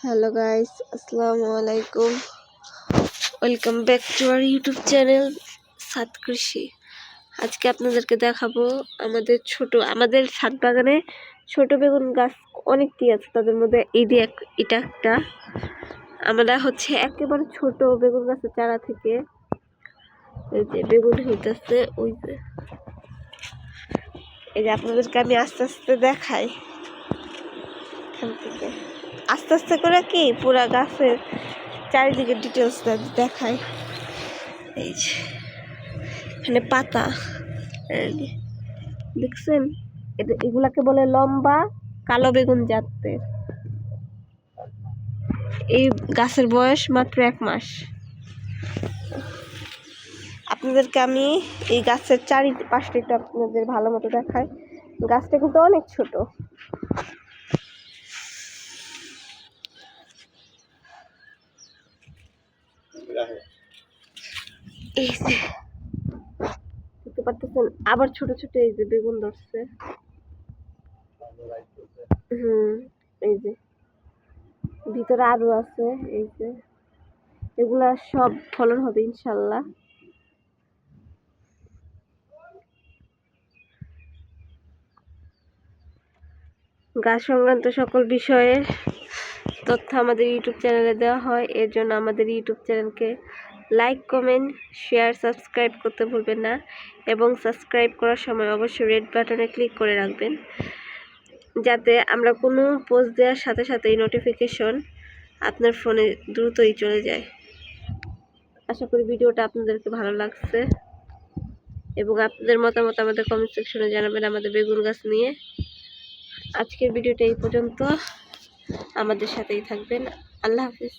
Hello guys, আসসালামু আলাইকুম। Welcome back to our YouTube channel সাত কৃষি। আজকে আপনাদেরকে দেখাবো আমাদের ছাদ বাগানে ছোট বেগুন গাছ অনেকটি আছে। তাদের মধ্যে এটা একটা। আমরা একেবারে ছোট বেগুন গাছের চারা থেকে এই যে বেগুন হইতেছে, এই যে আপনাদেরকে আমি আস্তে আস্তে দেখাই। এখান থেকে আস্তে আস্তে করে কি পুরা গাছের চারিদিকে ডিটেলসটা দেখায়। এই যে এখানে পাতা দেখছেন, এগুলাকে বলে লম্বা কালো বেগুন জাতের। এই গাছের বয়স মাত্র 1 মাস। আপনাদেরকে আমি এই গাছের চারিপাশটা একটু আপনাদের ভালো মতো দেখাই। গাছটা কিন্তু অনেক ছোট। এই যে দেখতে পারতেছেন, আবার ছোট ছোট এই যে বেগুন ধরছে। এই যে ভিতরে আরো আছে। এই যে এগুলা সব ফলন হবে ইনশাল্লাহ। গাছ সংক্রান্ত সকল বিষয়ে তথ্য আমাদের ইউটিউব চ্যানেলে দেওয়া হয়। এর জন্য আমাদের ইউটিউব চ্যানেলকে লাইক, কমেন্ট, শেয়ার, সাবস্ক্রাইব করতে ভুলবেন না। এবং সাবস্ক্রাইব করার সময় অবশ্যই রেড বাটনে ক্লিক করে রাখবেন, যাতে আমরা কোনো পোস্ট দেওয়ার সাথে সাথেই নোটিফিকেশন আপনার ফোনে দ্রুতই চলে যায়। আশা করি ভিডিওটা আপনাদেরকে ভালো লাগছে এবং আপনাদের মতামত আমাদের কমেন্ট সেকশনে জানাবেন আমাদের বেগুন গাছ নিয়ে। আজকের ভিডিওটা এই পর্যন্ত। আমাদের সাথেই থাকবেন। আল্লাহ হাফিজ।